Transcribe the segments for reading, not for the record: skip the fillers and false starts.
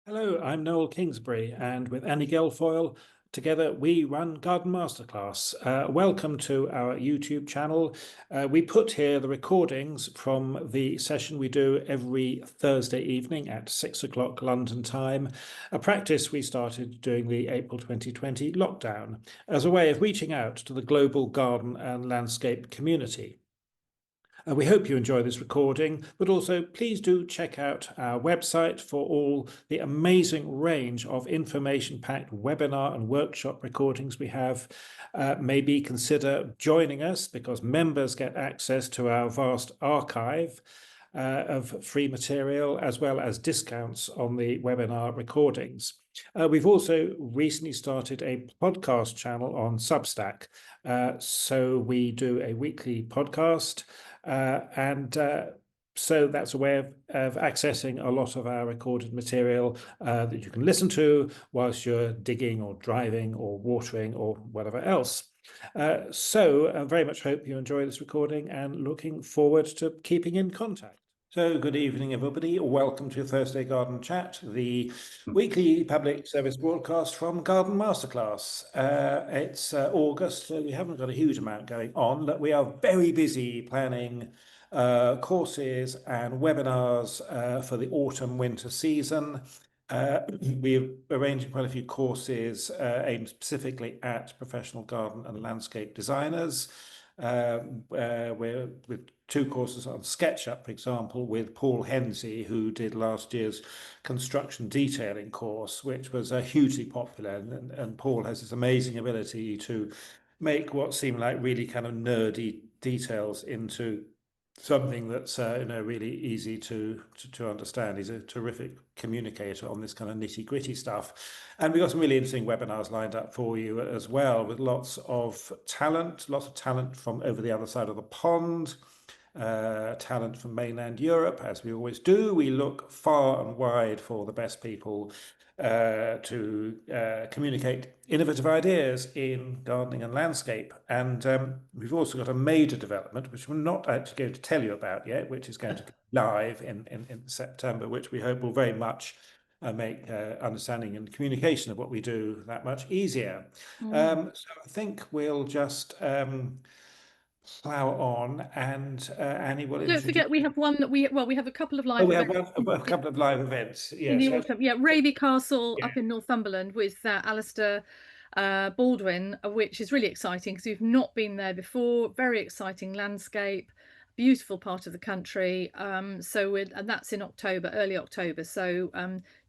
Hello, I'm Noel Kingsbury, and with Annie Gelfoyle, together we run Garden Masterclass. Welcome to our YouTube channel. We put here the recordings from the session we do every Thursday evening at 6 o'clock London time, a practice we started during the April 2020 lockdown as a way of reaching out to the global garden and landscape community. We hope you enjoy this recording, but also please do check out our website for all the amazing range of information-packed webinar and workshop recordings we have. Maybe consider joining us because members get access to our vast archive of free material as well as discounts on the webinar recordings. We've also recently started a podcast channel on Substack. So we do a weekly podcast so that's a way of accessing a lot of our recorded material that you can listen to whilst you're digging or driving or watering or whatever else. So I very much hope you enjoy this recording and looking forward to keeping in contact. So good evening, everybody. Welcome to Thursday Garden Chat, the weekly public service broadcast from Garden Masterclass. It's August, so we haven't got a huge amount going on, but we are very busy planning courses and webinars for the autumn-winter season. We're arranging quite a few courses aimed specifically at professional garden and landscape designers. We're with two courses on SketchUp, for example, with Paul Hensey, who did last year's construction detailing course, which was hugely popular. And Paul has this amazing ability to make what seem like really kind of nerdy details into something that's really easy to understand. He's a terrific communicator on this kind of nitty-gritty stuff. And we've got some really interesting webinars lined up for you as well, with lots of talent from over the other side of the pond, talent from mainland Europe. As we always do, we look far and wide for the best people to communicate innovative ideas in gardening and landscape. And we've also got a major development, which we're not actually going to tell you about yet, which is going to go live in September, which we hope will very much make understanding and communication of what we do that much easier. So I think we'll just plow on, and Annie will Don't forget, we have one that we have a couple of live events. events. We have a couple of live events. Yes. In the autumn. Yeah, Raby Castle Yeah. up in Northumberland with Alistair Baldwin, which is really exciting because we've not been there before. Very exciting landscape, beautiful part of the country. And that's in October, early October. So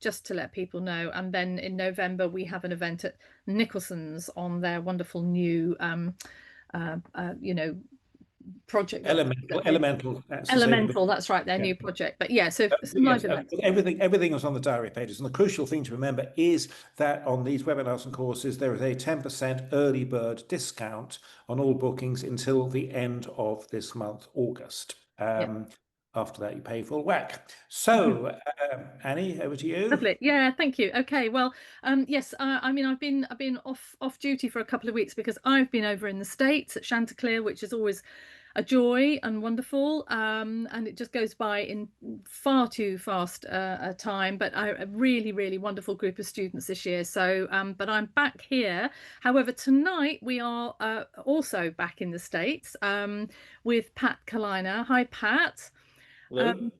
just to let people know. And then in November we have an event at Nicholson's on their wonderful new project. Elemental. That's right, their new project. But yeah, so some live events. Everything was on the diary pages. And the crucial thing to remember is that on these webinars and courses, there is a 10% early bird discount on all bookings until the end of this month, August. After that, you pay full whack. So, Annie, over to you. Lovely. Yeah, thank you. Okay, well, yes, I mean, I've been off duty for a couple of weeks because I've been over in the States at Chanticleer, which is always a joy and wonderful, and it just goes by in far too fast a time. But a really wonderful group of students this year. So, but I'm back here. However, tonight we are also back in the States with Pat Cullina. Hi, Pat. Hello.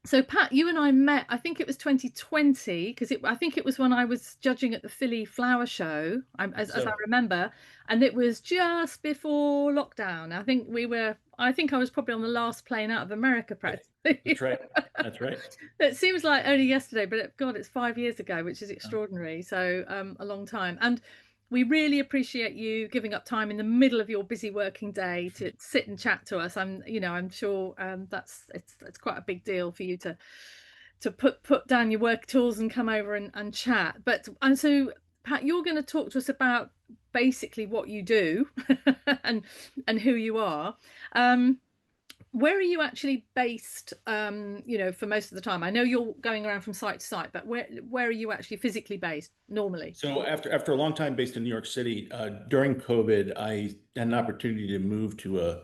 So Pat, you and I met, I think it was 2020, because I think it was when I was judging at the Philly Flower Show, as I remember, and it was just before lockdown. I think I was probably on the last plane out of America, practically. That's right. That's right. It seems like only yesterday, but God, it's 5 years ago, which is extraordinary. So a long time. And we really appreciate you giving up time in the middle of your busy working day to sit and chat to us. I'm sure it's quite a big deal for you to put down your work tools and come over and chat. And so Pat, you're going to talk to us about basically what you do and who you are. Where are you actually based, for most of the time? I know you're going around from site to site, but where are you actually physically based normally? So after a long time based in New York City, during COVID, I had an opportunity to move to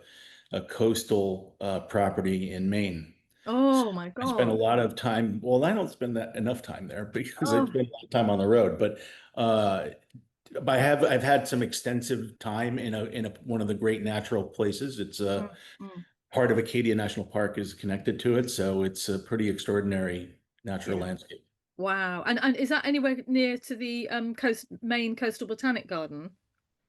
a coastal property in Maine. Oh my I spend a God. lot of time. Well, I don't spend that enough time there because I Oh, spend a lot of time on the road. Uh, but I've had some extensive time in one of the great natural places. It's mm, mm. part of Acadia National Park is connected to it, so it's a pretty extraordinary natural Yeah. landscape. Wow. And is that anywhere near to the main coastal botanic garden?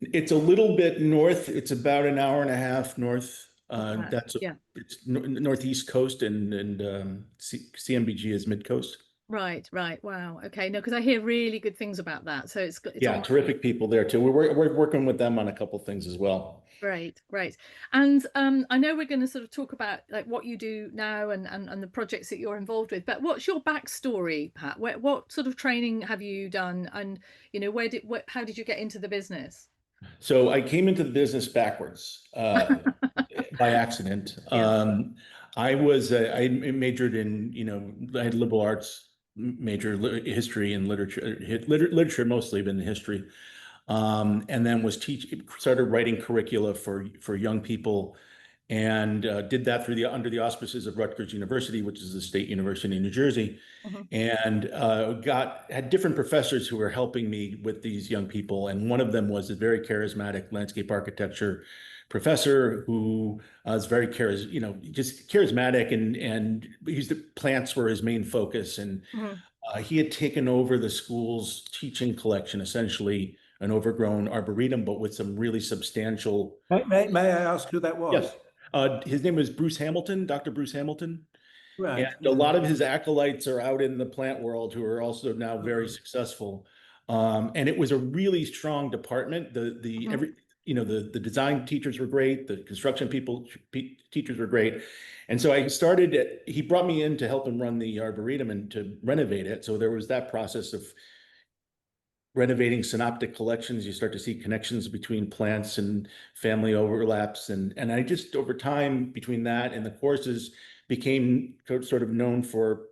It's a little bit north. It's about an hour and a half north. Okay. That's Yeah. it's northeast coast, and CMBG is mid coast. Right, right. Wow. Okay. No, because I hear really good things about that. So it's Yeah, on. terrific people there too. We're working with them on a couple things as well. Great, great. And I know we're going to sort of talk about like what you do now and the projects that you're involved with, but what's your backstory, Pat? What sort of training have you done? And how did you get into the business? So I came into the business backwards by accident. Yeah. I majored in, I had liberal arts major, history and literature mostly, been history. And then started writing curricula for young people, and did that under the auspices of Rutgers University, which is the state university in New Jersey, Mhm. and had different professors who were helping me with these young people. And one of them was a very charismatic landscape architecture professor who was very just charismatic, and plants were his main focus. And Mhm. he had taken over the school's teaching collection, essentially an overgrown arboretum, but with some really substantial. May I ask who that was? Yes. His name was Bruce Hamilton, Dr. Bruce Hamilton. And Right. a lot of his acolytes are out in the plant world who are also now very successful. And it was a really strong department. Mhm. The design teachers were great. The construction teachers were great. And so he brought me in to help him run the arboretum and to renovate it. So there was that process of renovating synoptic collections. You start to see connections between plants and family overlaps. And I just, over time, between that and the courses, became sort of known for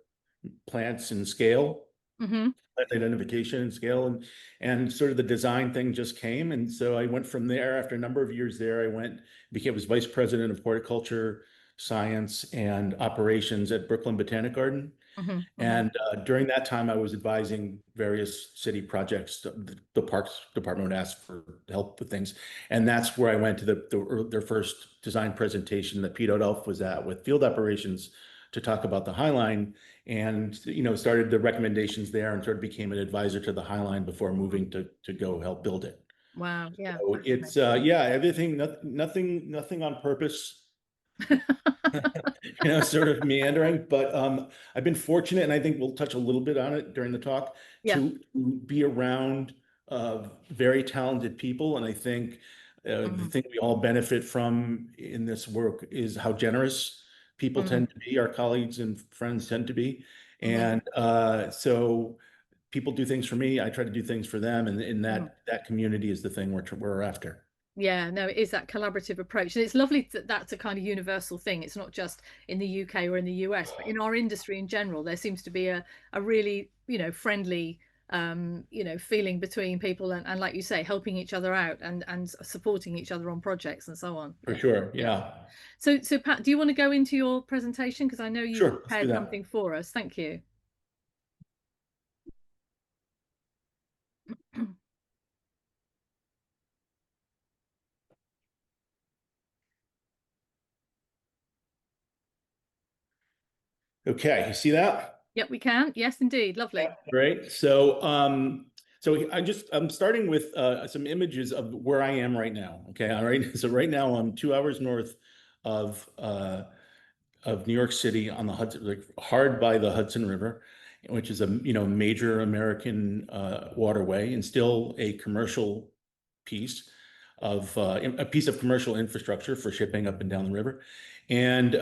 plants and scale, Mhm. plant identification and scale, and sort of the design thing just came. And so I went from there. After a number of years there, was vice president of horticulture, science, and operations at Brooklyn Botanic Garden. Mhm. Mhm. And during that time, I was advising various city projects. The Parks Department would ask for help with things, and that's where I went to their first design presentation that Pete Odolph was at with field operations to talk about the High Line, and started the recommendations there, and sort of became an advisor to the High Line before moving to go help build it. Wow. Yeah. So it's yeah, everything, nothing on purpose. Sort of meandering, but I've been fortunate, and I think we'll touch a little bit on it during the talk, Yeah. to be around very talented people. And I think the Mhm. thing we all benefit from in this work is how generous people Mhm. tend to be, our colleagues and friends tend to be. Mhm. And so people do things for me, I try to do things for them, and in Mhm. that community is the thing we're after. Yeah, no, it is that collaborative approach. And it's lovely that that's a kind of universal thing. It's not just in the UK or in the US, but in our industry in general, there seems to be a really, friendly, feeling between people and like you say, helping each other out and supporting each other on projects and so on. For Yeah. sure, Yeah. yeah. So Pat, do you want to go into your presentation? Because I know you've Sure, let's do prepared that. something for us. Thank you. Okay, you see that? Yep, we can. Yes, indeed. Lovely. Great. So I'm starting with some images of where I am right now. Okay. All right. So right now I'm 2 hours north of New York City on the Hudson, like hard by the Hudson River, which is a major American waterway, and still a commercial piece a piece of commercial infrastructure for shipping up and down the river. And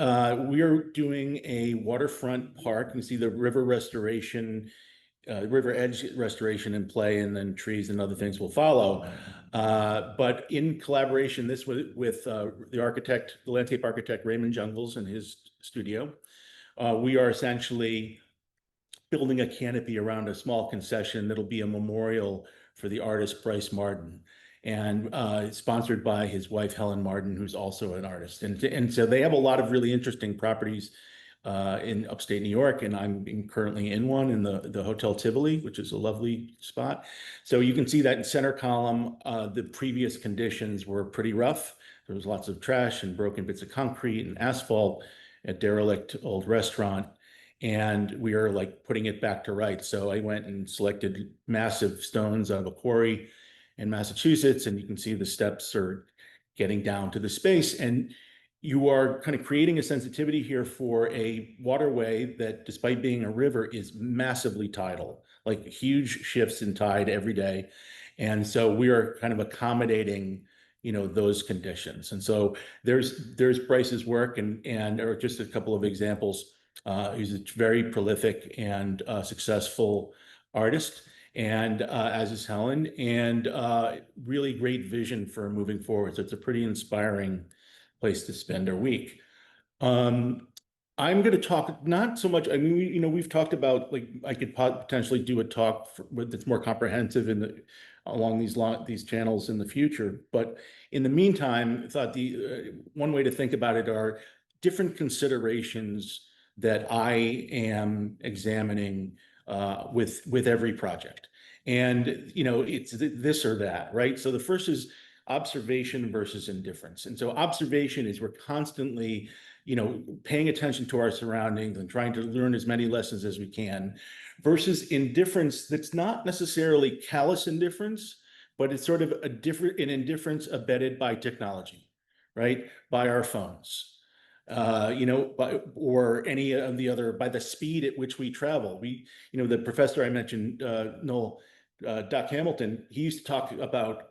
we are doing a waterfront park. You see the river edge restoration in play, and then trees and other things will follow. But in collaboration, this with the landscape architect Raymond Jungles and his studio, we are essentially building a canopy around a small concession that'll be a memorial for the artist Bryce Marden, and sponsored by his wife Helen Marden, who's also an artist. And so they have a lot of really interesting properties in upstate New York, and I'm currently in one in the Hotel Tivoli, which is a lovely spot. So you can see that in center column, the previous conditions were pretty rough. There was lots of trash and broken bits of concrete and asphalt, a derelict old restaurant, and we are like putting it back to rights. So I went and selected massive stones out of a quarry in Massachusetts, and you can see the steps are getting down to the space. And you are kind of creating a sensitivity here for a waterway that, despite being a river, is massively tidal, like huge shifts in tide every day. And so we are kind of accommodating, those conditions. And so there's Bryce's work, and or just a couple of examples. He's a very prolific and successful artist, and as is Helen, and really great vision for moving forward. So it's a pretty inspiring place to spend our week. I'm going to talk not so much. I mean, we've talked about, like, I could potentially do a talk that's more comprehensive along these channels in the future. But in the meantime, I thought the one way to think about it are different considerations that I am examining with every project. And it's this or that, right? So the first is observation versus indifference. And so observation is we're constantly, paying attention to our surroundings and trying to learn as many lessons as we can, versus indifference that's not necessarily callous indifference, but it's sort of an indifference abetted by technology, right? By our phones. Or any of the other, by the speed at which we travel. The professor I mentioned, Noel, Doc Hamilton, he used to talk about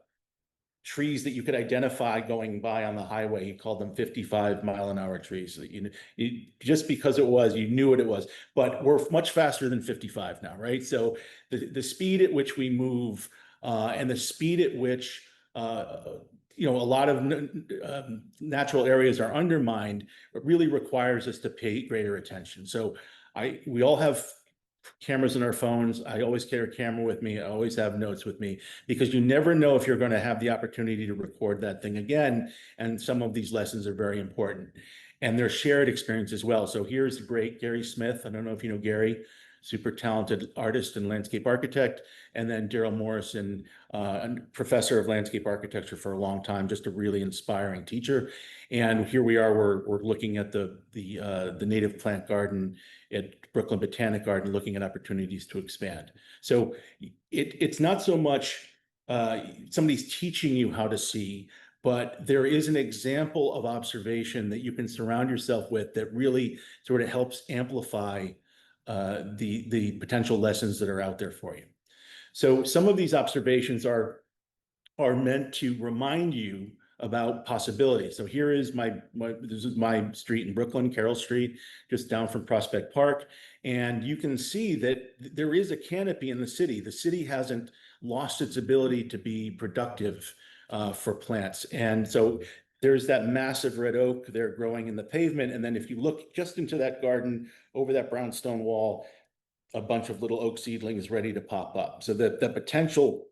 trees that you could identify going by on the highway. He called them 55-mile-an-hour trees. Just because you knew what it was. But we're much faster than 55 now, right? So the speed at which we move and the speed at which a lot of natural areas are undermined, it really requires us to pay greater attention. So we all have cameras in our phones. I always carry a camera with me. I always have notes with me, because you never know if you're going to have the opportunity to record that thing again. And some of these lessons are very important, and they're shared experience as well. So here's the great Gary Smith. I don't know if you know Gary, super talented artist and landscape architect. And then Daryl Morrison, a professor of landscape architecture for a long time, just a really inspiring teacher. And here we are, we're looking at the native plant garden at Brooklyn Botanic Garden, looking at opportunities to expand. So it's not so much somebody's teaching you how to see, but there is an example of observation that you can surround yourself with that really sort of helps amplify the potential lessons that are out there for you. So some of these observations are meant to remind you about possibilities. So here is this is my street in Brooklyn, Carroll Street, just down from Prospect Park. And you can see that there is a canopy in the city. The city hasn't lost its ability to be productive for plants. And so there's that massive red oak there growing in the pavement. And then if you look just into that garden over that brownstone wall, a bunch of little oak seedlings ready to pop up. So that the potential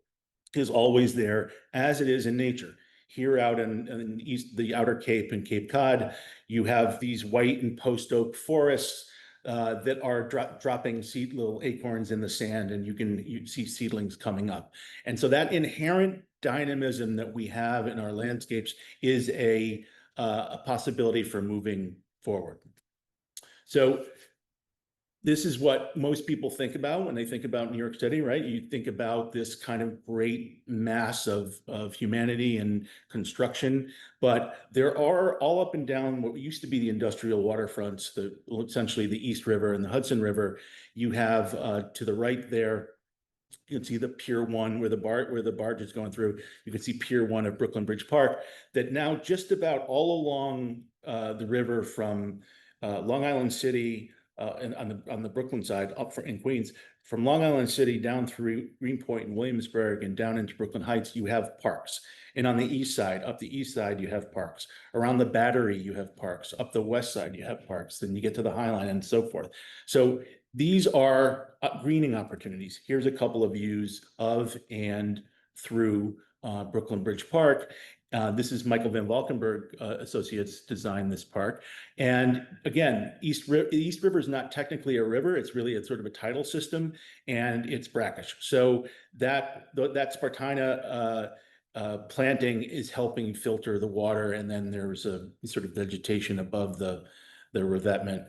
is always there, as it is in nature. Here out in the Outer Cape and Cape Cod, you have these white and post oak forests that are dropping little acorns in the sand, and you see seedlings coming up. And so that inherent dynamism that we have in our landscapes is a possibility for moving forward. So this is what most people think about when they think about New York City, right? You think about this kind of great mass of humanity and construction, but there are all up and down what used to be the industrial waterfronts, essentially the East River and the Hudson River. You have to the right there, you can see the Pier 1 where the barge is going through. You can see Pier 1 of Brooklyn Bridge Park, that now just about all along the river from Long Island City, and on the Brooklyn side, in Queens, from Long Island City down through Greenpoint and Williamsburg and down into Brooklyn Heights, you have parks. And on the east side, up the east side, you have parks. Around the Battery, you have parks. Up the west side, you have parks. Then you get to the High Line and so forth. So these are greening opportunities. Here's a couple of views of and through Brooklyn Bridge Park. This is Michael Van Valkenburg Associates designed this park. And again, East River is not technically a river. It's really a sort of a tidal system, and it's brackish. So that Spartina planting is helping filter the water, and then there's a sort of vegetation above the revetment.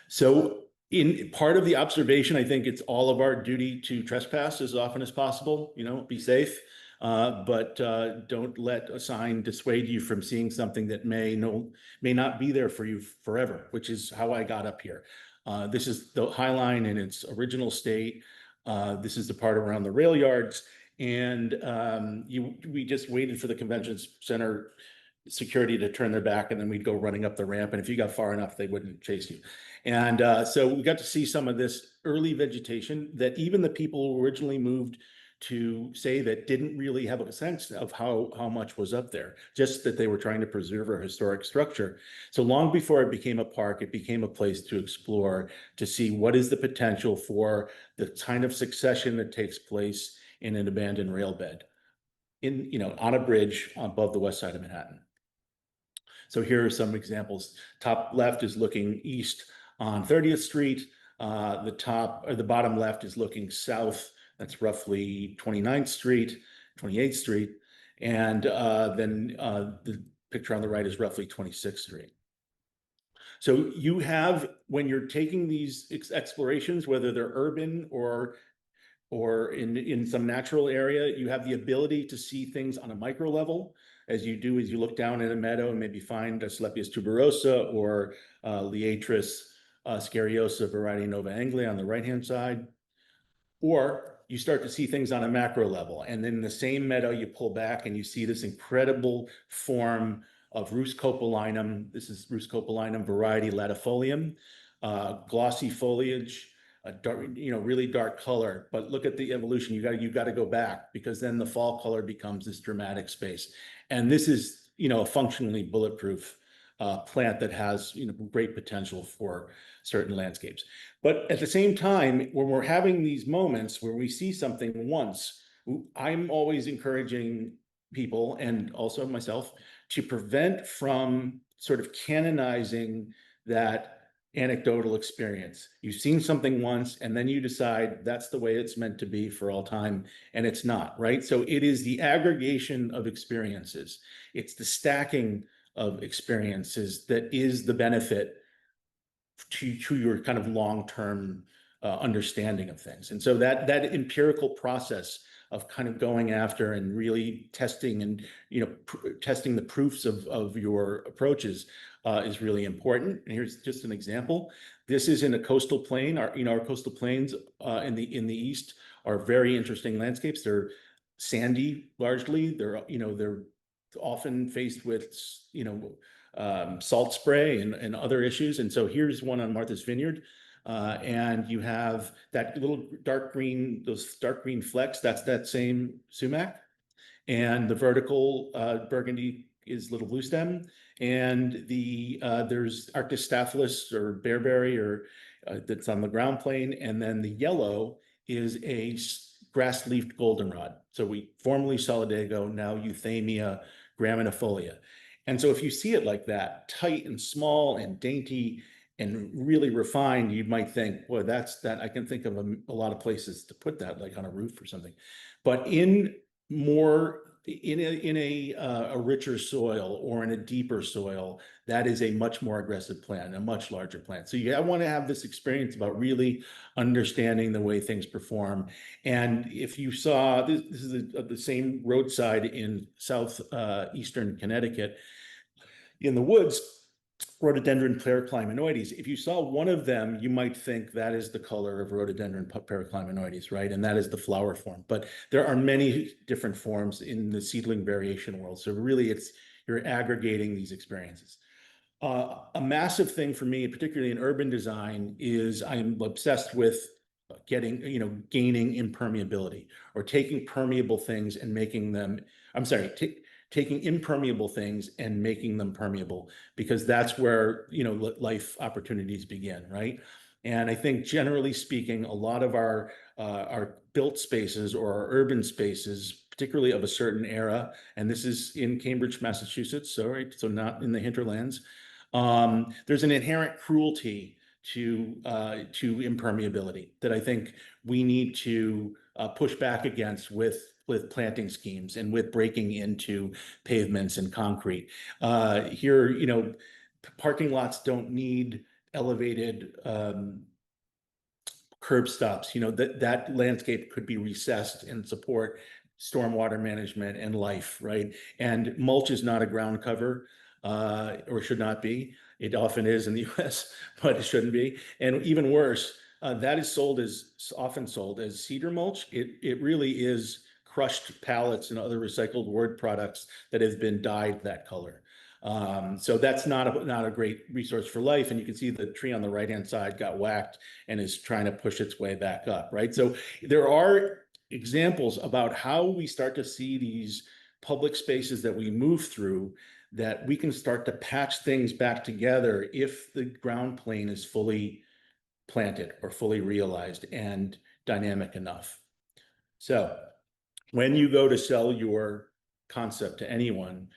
So in part of the observation, I think it's all of our duty to trespass as often as possible, be safe. But don't let a sign dissuade you from seeing something that may not be there for you forever, which is how I got up here. This is the High Line in its original state. This is the part around the rail yards. And we just waited for the convention center security to turn their back, and then we'd go running up the ramp. And if you got far enough, they wouldn't chase you. And so we got to see some of this early vegetation that even the people who originally moved to say that didn't really have a sense of how much was up there, just that they were trying to preserve a historic structure. So long before it became a park, it became a place to explore, to see what is the potential for the kind of succession that takes place in an abandoned rail bed on a bridge above the west side of Manhattan. So here are some examples. Top left is looking east on 30th Street. The bottom left is looking south. That's roughly 29th Street, 28th Street. And then the picture on the right is roughly 26th Street. So you have, when you're taking these explorations, whether they're urban or in some natural area, you have the ability to see things on a micro level, as you look down in a meadow and maybe find Asclepias tuberosa or Liatris scariosa variety Nova Anglia on the right-hand side. Or you start to see things on a macro level. And then in the same meadow, you pull back and you see this incredible form of Ruscopolinum. This is Ruscopolinum variety latifolium, glossy foliage, really dark color. But look at the evolution. You got to go back, because then the fall color becomes this dramatic space. And this is, a functionally bulletproof plant that has, great potential for certain landscapes. But at the same time, when we're having these moments where we see something once, I'm always encouraging people, and also myself, to prevent from sort of canonizing that anecdotal experience. You've seen something once, and then you decide that's the way it's meant to be for all time, and it's not, right? So it is the aggregation of experiences. It's the stacking of experiences that is the benefit to your kind of long-term understanding of things. And so that empirical process of kind of going after and really testing and testing the proofs of your approaches is really important. And here's just an example. This is in a coastal plain. Our coastal plains in the east are very interesting landscapes. They're sandy largely. They're often faced with salt spray and other issues. And so here's one on Martha's Vineyard. And you have that little those dark green flecks, that's that same sumac. And the vertical burgundy is little blue stem. And there's Arctostaphylos or bearberry that's on the ground plane. And then the yellow is a grass-leafed goldenrod. So we formerly Solidago, now Euthymia graminifolia. And so if you see it like that, tight and small and dainty and really refined, you might think, well, that's that. I can think of a lot of places to put that, like on a roof or something. But in a richer soil or in a deeper soil, that is a much more aggressive plant, a much larger plant. So you want to have this experience about really understanding the way things perform. And if you saw, this is the same roadside in southeastern Connecticut, in the woods, Rhododendron paraclimenoides. If you saw one of them, you might think that is the color of Rhododendron paraclimenoides, right? And that is the flower form. But there are many different forms in the seedling variation world. So really, you're aggregating these experiences. A massive thing for me, particularly in urban design, is I'm obsessed with gaining impermeability, or taking permeable things and making them, taking impermeable things and making them permeable, because that's where, life opportunities begin, right? And I think generally speaking, a lot of our built spaces or our urban spaces, particularly of a certain era, and this is in Cambridge, Massachusetts, so right, so not in the hinterlands. There's an inherent cruelty to impermeability that I think we need to push back against with planting schemes and with breaking into pavements and concrete. Here, you know, parking lots don't need elevated curb stops. You know, that landscape could be recessed and support stormwater management and life, right? And mulch is not a ground cover, or should not be. It often is in the US, but it shouldn't be. And even worse, that is often sold as cedar mulch. It really is crushed pallets and other recycled wood products that have been dyed that color. So that's not a great resource for life. And you can see the tree on the right-hand side got whacked and is trying to push its way back up, right? So there are examples about how we start to see these public spaces that we move through, that we can start to patch things back together if the ground plane is fully planted or fully realized and dynamic enough. So when you go to sell your concept to anyone,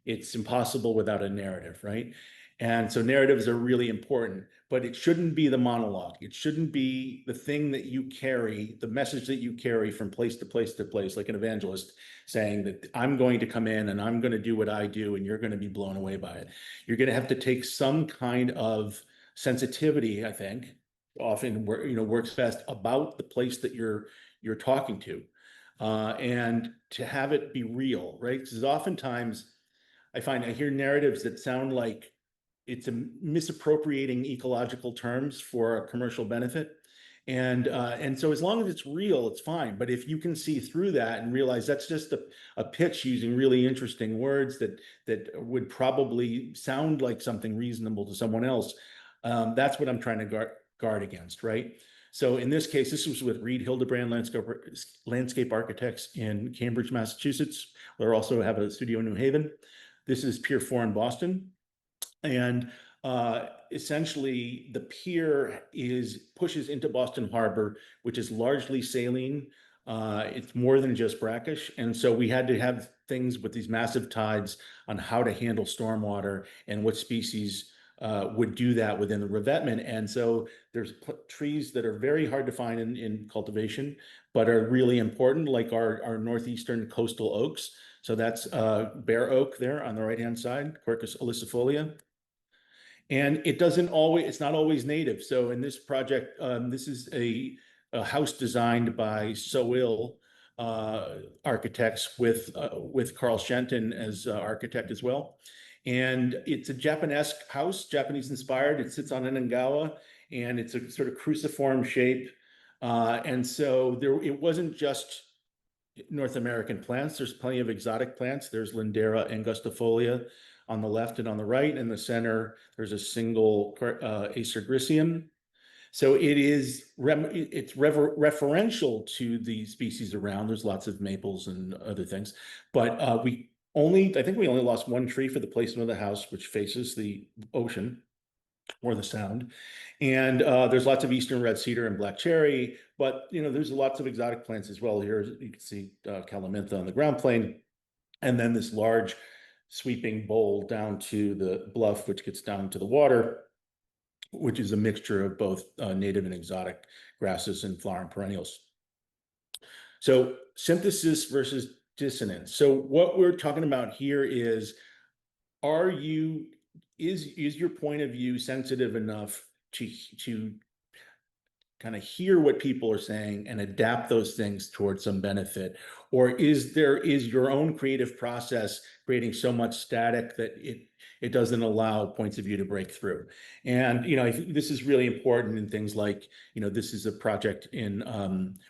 it's impossible without a narrative, right? And so narratives are really important, but it shouldn't be the monologue. It shouldn't be the thing that you carry, the message that you carry from place to place to place, like an evangelist saying that I'm going to come in and I'm going to do what I do and you're going to be blown away by it. You're going to have to take some kind of sensitivity, I think, often works best about the place that you're talking to, and to have it be real, right? Because oftentimes I hear narratives that sound like it's a misappropriating ecological terms for a commercial benefit. And so as long as it's real, it's fine. But if you can see through that and realize that's just a pitch using really interesting words that would probably sound like something reasonable to someone else, that's what I'm trying to guard against, right? So in this case, this was with Reed Hildebrand Landscape Architects in Cambridge, Massachusetts. We also have a studio in New Haven. This is Pier 4 in Boston. And essentially the pier pushes into Boston Harbor, which is largely saline. It's more than just brackish. And so we had to have things with these massive tides on how to handle stormwater and what species would do that within the revetment. And so there's trees that are very hard to find in cultivation, but are really important, like our northeastern coastal oaks. So that's bare oak there on the right-hand side, Quercus ilicifolia. And it's not always native. So in this project, this is a house designed by Soil architects with Carl Shenton as architect as well. And it's a Japanese house, Japanese inspired. It sits on an Angawa, and it's a sort of cruciform shape. And so it wasn't just North American plants. There's plenty of exotic plants. There's Lindera angustifolia on the left and on the right. In the center, there's a single Acer gricium. So it's referential to the species around. There's lots of maples and other things, but I think we only lost one tree for the placement of the house, which faces the ocean or the sound. And there's lots of eastern red cedar and black cherry, but there's lots of exotic plants as well. Here you can see calamintha on the ground plane, and then this large sweeping bowl down to the bluff, which gets down to the water, which is a mixture of both native and exotic grasses and flowering perennials. So synthesis versus dissonance. So what we're talking about here is your point of view sensitive enough to kind of hear what people are saying and adapt those things towards some benefit? Or is your own creative process creating so much static that it doesn't allow points of view to break through? And I think this is really important in things like, this is a project in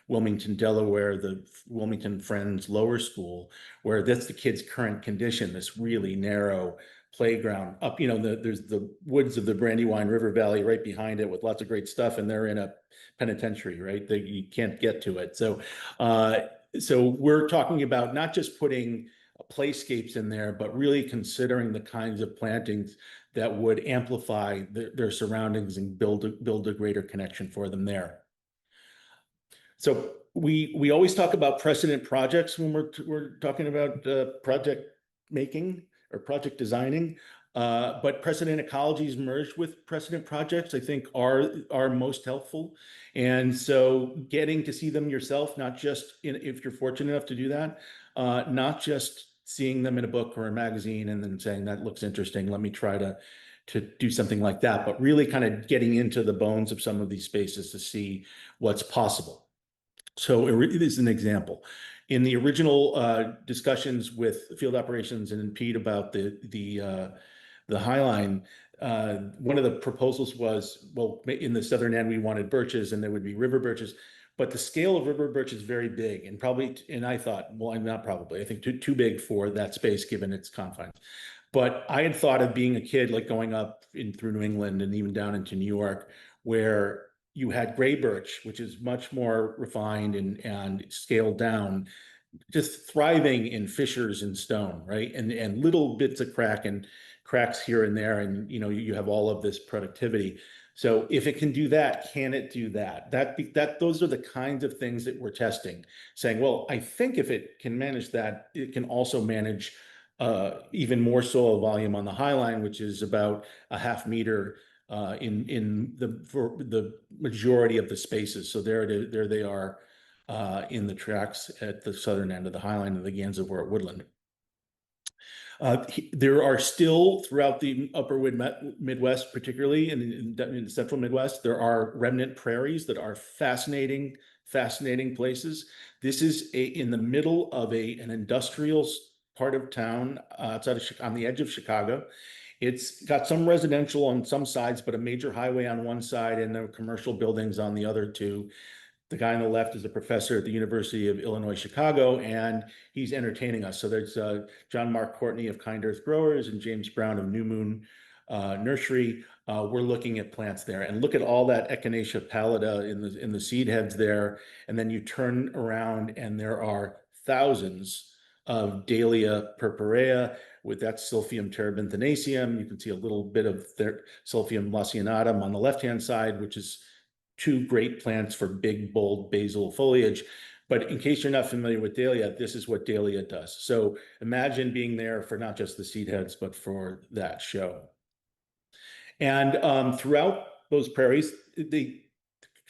Wilmington, Delaware, the Wilmington Friends Lower School, where that's the kids' current condition, this really narrow playground up, there's the woods of the Brandywine River Valley right behind it with lots of great stuff, and they're in a penitentiary, right? You can't get to it. So we're talking about not just putting playscapes in there, but really considering the kinds of plantings that would amplify their surroundings and build a greater connection for them there. So we always talk about precedent projects when we're talking about project making or project designing. But Precedent Ecologies merged with precedent projects, I think, are most helpful. And so getting to see them yourself, not just if you're fortunate enough to do that, not just seeing them in a book or a magazine and then saying that looks interesting, let me try to do something like that, but really kind of getting into the bones of some of these spaces to see what's possible. So it is an example. In the original discussions with field operations and Pete about the Highline, one of the proposals was, well, in the southern end, we wanted birches and there would be river birches, but the scale of river birch is very big and probably, and I thought, well, I'm not probably, I think too big for that space given its confines. But I had thought of being a kid, like going up through New England and even down into New York, where you had gray birch, which is much more refined and scaled down, just thriving in fissures in stone, right? And little bits of cracks here and there, and you have all of this productivity. So if it can do that, can it do that? Those are the kinds of things that we're testing, saying, well, I think if it can manage that, it can also manage even more soil volume on the Highline, which is about a half meter for the majority of the spaces. So there they are in the tracks at the southern end of the Highline of the Gansevoort woodland. There are still throughout the upper Midwest, particularly in the central Midwest, there are remnant prairies that are fascinating places. This is in the middle of an industrial part of town outside of on the edge of Chicago. It's got some residential on some sides, but a major highway on one side and the commercial buildings on the other two. The guy on the left is a professor at the University of Illinois, Chicago, and he's entertaining us. So there's John Mark Courtney of Kind Earth Growers and James Brown of New Moon Nursery. We're looking at plants there, and look at all that Echinacea pallida in the seed heads there. And then you turn around and there are thousands of Dahlia purpurea with that Silphium terebinthinaceum. You can see a little bit of their Silphium lacinatum on the left-hand side, which is two great plants for big, bold basal foliage. But in case you're not familiar with Dahlia, this is what Dahlia does. So imagine being there for not just the seed heads, but for that show. And throughout those prairies, the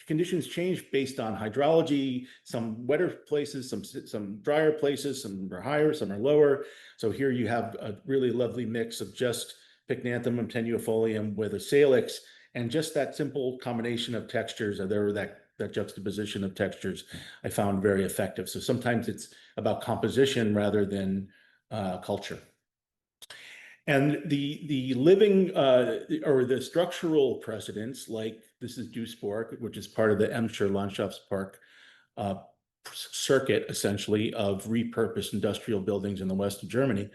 conditions change based on hydrology, some wetter places, some drier places, some are higher, some are lower. So here you have a really lovely mix of just Pycnanthemum tenuifolium with a salix, and just that simple combination of textures, or that juxtaposition of textures, I found very effective. So sometimes it's about composition rather than culture. And the living or the structural precedents, like this is Duisburg, which is part of the Emscher Landschaftspark circuit, essentially, of repurposed industrial buildings in the west of Germany.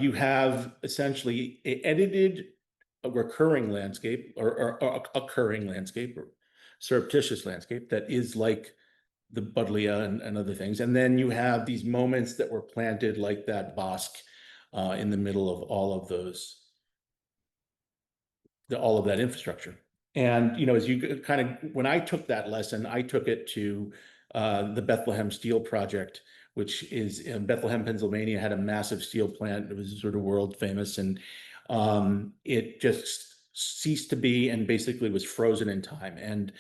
You have essentially a recurring landscape or occurring landscape or surreptitious landscape that is like the Buddleia and other things. And then you have these moments that were planted like that bosque in the middle of all of that infrastructure. And, as you kind of, when I took that lesson, I took it to the Bethlehem Steel Project, which is in Bethlehem, Pennsylvania, had a massive steel plant. It was sort of world famous, and it just ceased to be and basically was frozen in time. And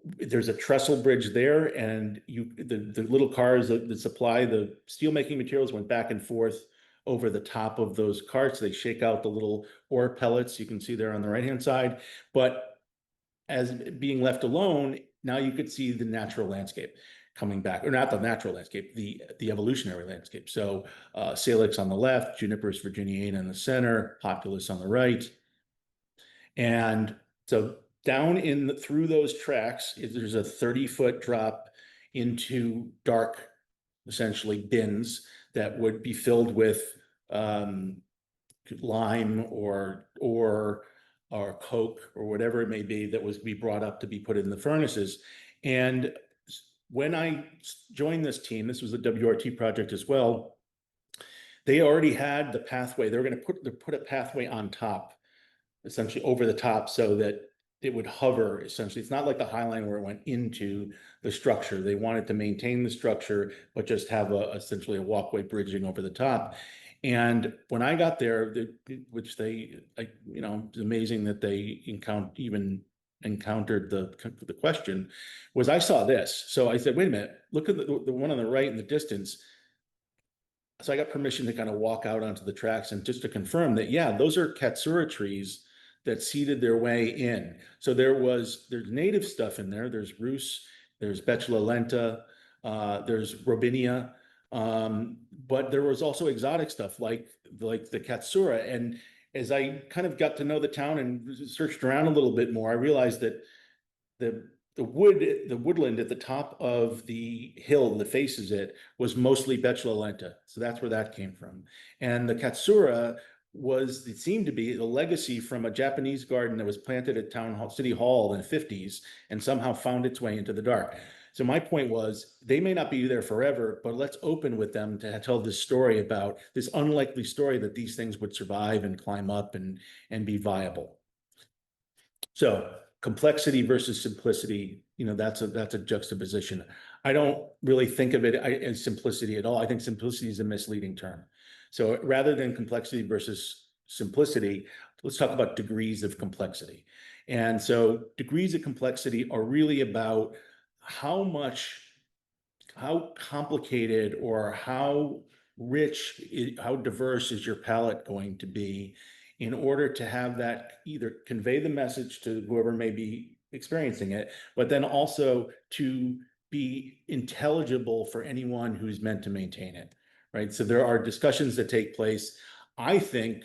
there's a trestle bridge there, and the little cars that supply the steelmaking materials went back and forth over the top of those carts. They shake out the little ore pellets you can see there on the right-hand side. But as being left alone, now you could see the natural landscape coming back, or not the natural landscape, the evolutionary landscape. So salix on the left, Juniperus virginiana in the center, Populus on the right. And so down through those tracks, there's a 30-foot drop into dark, essentially, bins that would be filled with lime or coke or whatever it may be that was be brought up to be put in the furnaces. And when I joined this team, this was a WRT project as well, they already had the pathway. They were going to put a pathway on top, essentially over the top, so that it would hover essentially. It's not like the Highline where it went into the structure. They wanted to maintain the structure, but just have essentially a walkway bridging over the top. And when I got there, which they, you know, it's amazing that they encountered the question, was I saw this. So I said, wait a minute, look at the one on the right in the distance. So I got permission to kind of walk out onto the tracks and just to confirm that, yeah, those are Katsura trees that seeded their way in. So there's native stuff in there. There's Rus, there's Betula lenta, there's Robinia, but there was also exotic stuff like the Katsura. And as I kind of got to know the town and searched around a little bit more, I realized that the woodland at the top of the hill that faces it was mostly Betula lenta. So that's where that came from. And the Katsura it seemed to be the legacy from a Japanese garden that was planted at City Hall in the 50s and somehow found its way into the dark. So my point was, they may not be there forever, but let's open with them to tell this story about this unlikely story that these things would survive and climb up and be viable. So complexity versus simplicity, you know, that's a juxtaposition. I don't really think of it as simplicity at all. I think simplicity is a misleading term. So rather than complexity versus simplicity, let's talk about degrees of complexity. And so degrees of complexity are really about how complicated or how rich, how diverse is your palette going to be in order to have that either convey the message to whoever may be experiencing it, but then also to be intelligible for anyone who's meant to maintain it, right? So there are discussions that take place. I think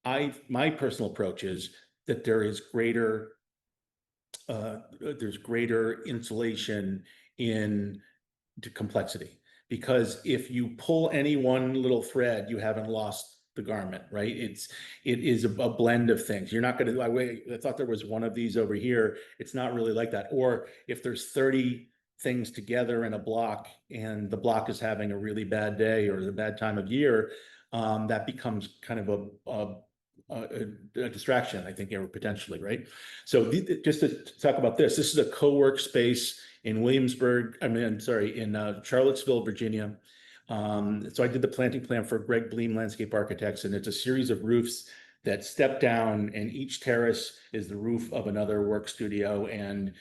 my personal approach is that there's greater insulation in complexity, because if you pull any one little thread, you haven't lost the garment, right? It is a blend of things. You're not going to, I thought there was one of these over here. It's not really like that. Or if there's 30 things together in a block and the block is having a really bad day or a bad time of year, that becomes kind of a distraction, I think, potentially, right? So just to talk about this is a co-work space in in Charlottesville, Virginia. So I did the planting plan for Greg Bleem Landscape Architects, and it's a series of roofs that step down, and each terrace is the roof of another work studio. And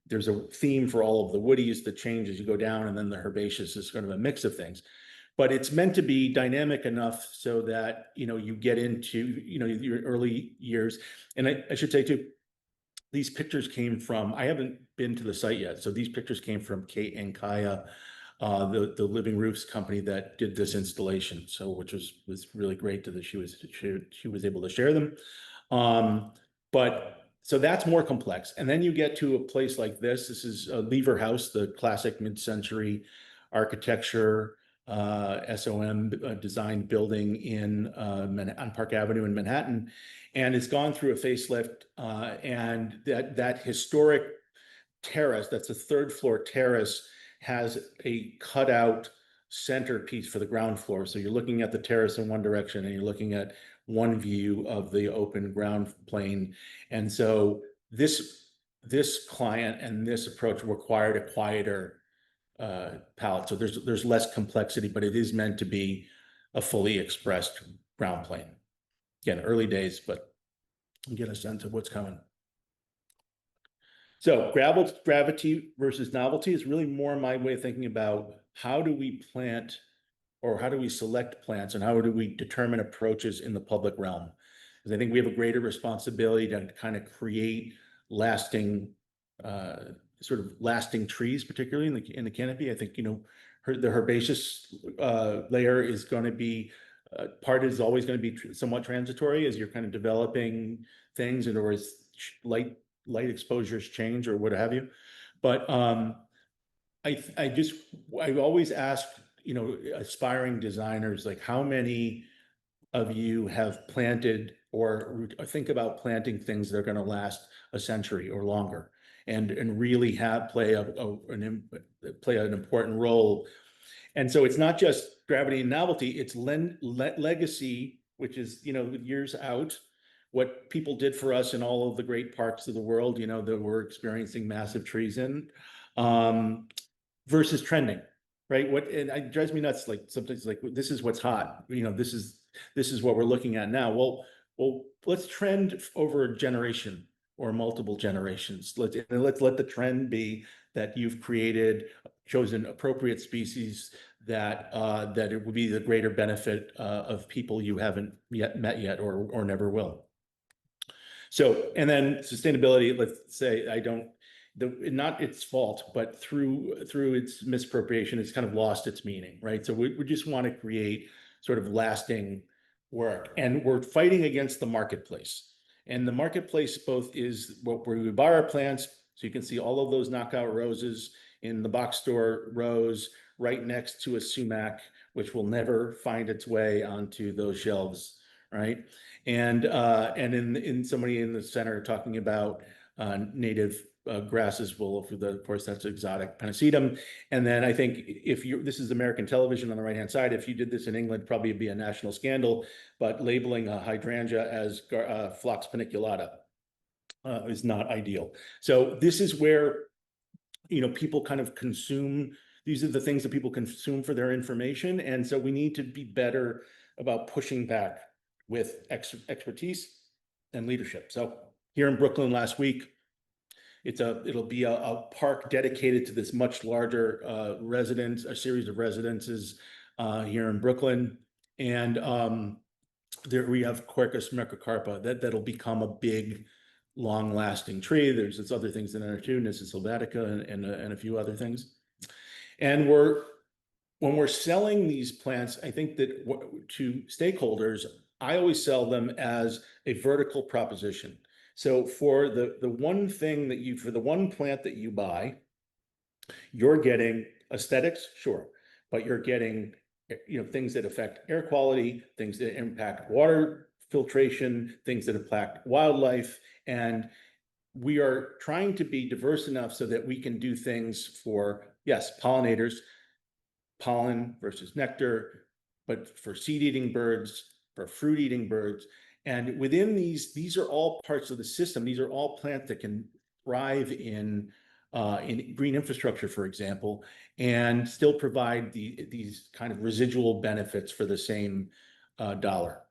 there's a theme for all of the woodies that change as you go down, and then the herbaceous is kind of a mix of things. But it's meant to be dynamic enough so that, you know, you get into, you know, your early years. And I should say too, these pictures came from, I haven't been to the site yet, so these pictures came from Kate and Kaya, the Living Roofs company that did this installation. So which was really great that she was able to share them. But so that's more complex. And then you get to a place like this. This is Lever House, the classic mid-century architecture, SOM designed building on Park Avenue in Manhattan. And it's gone through a facelift, and that historic terrace, that's a third floor terrace, has a cutout centerpiece for the ground floor. So you're looking at the terrace in one direction and you're looking at one view of the open ground plane. And so this client and this approach required a quieter palette. So there's less complexity, but it is meant to be a fully expressed ground plane. Again, early days, but you get a sense of what's coming. So gravity versus novelty is really more my way of thinking about how do we plant, or how do we select plants, and how do we determine approaches in the public realm? Because I think we have a greater responsibility to kind of create lasting, sort of lasting trees, particularly in the canopy. I think, you know, the herbaceous layer is going to be part is always going to be somewhat transitory as you're kind of developing things, and or as light exposures change or what have you. But I always ask, you know, aspiring designers, like, how many of you have planted or think about planting things that are going to last a century or longer, and really play an important role. And so it's not just gravity and novelty, it's legacy, which is, you know, years out, what people did for us in all of the great parks of the world, that we're experiencing massive trees in, versus trending, right? And it drives me nuts. Like sometimes, like this is what's hot. This is what we're looking at now. Well, let's trend over a generation or multiple generations. Let's let the trend be that you've chosen appropriate species that it will be the greater benefit of people you haven't yet met yet or never will. So, and then sustainability, let's say not its fault, but through its misappropriation, it's kind of lost its meaning, right? So we just want to create sort of lasting work, and we're fighting against the marketplace. And the marketplace both is where we buy our plants, so you can see all of those knockout roses in the box store rows right next to a sumac, which will never find its way onto those shelves, right? And in somebody in the center talking about native grasses, of course, that's exotic Panacetum. And then I think this is American television on the right-hand side. If you did this in England, probably it'd be a national scandal, but labeling a hydrangea as Phlox paniculata is not ideal. So this is where, people kind of consume, these are the things that people consume for their information. And so we need to be better about pushing back with expertise and leadership. So here in Brooklyn last week, it'll be a park dedicated to this much larger a series of residences here in Brooklyn. And there we have Quercus microcarpa that'll become a big, long-lasting tree. There's other things in there too, Nissus sylvatica and a few other things. And when we're selling these plants, I think that to stakeholders, I always sell them as a vertical proposition. So for the one plant that you buy, you're getting aesthetics, sure, but you're getting things that affect air quality, things that impact water filtration, things that impact wildlife, and we are trying to be diverse enough so that we can do things for, yes, pollinators, pollen versus nectar, but for seed-eating birds, for fruit-eating birds. And within these are all parts of the system. These are all plants that can thrive in green infrastructure, for example, and still provide these kind of residual benefits for the same dollar.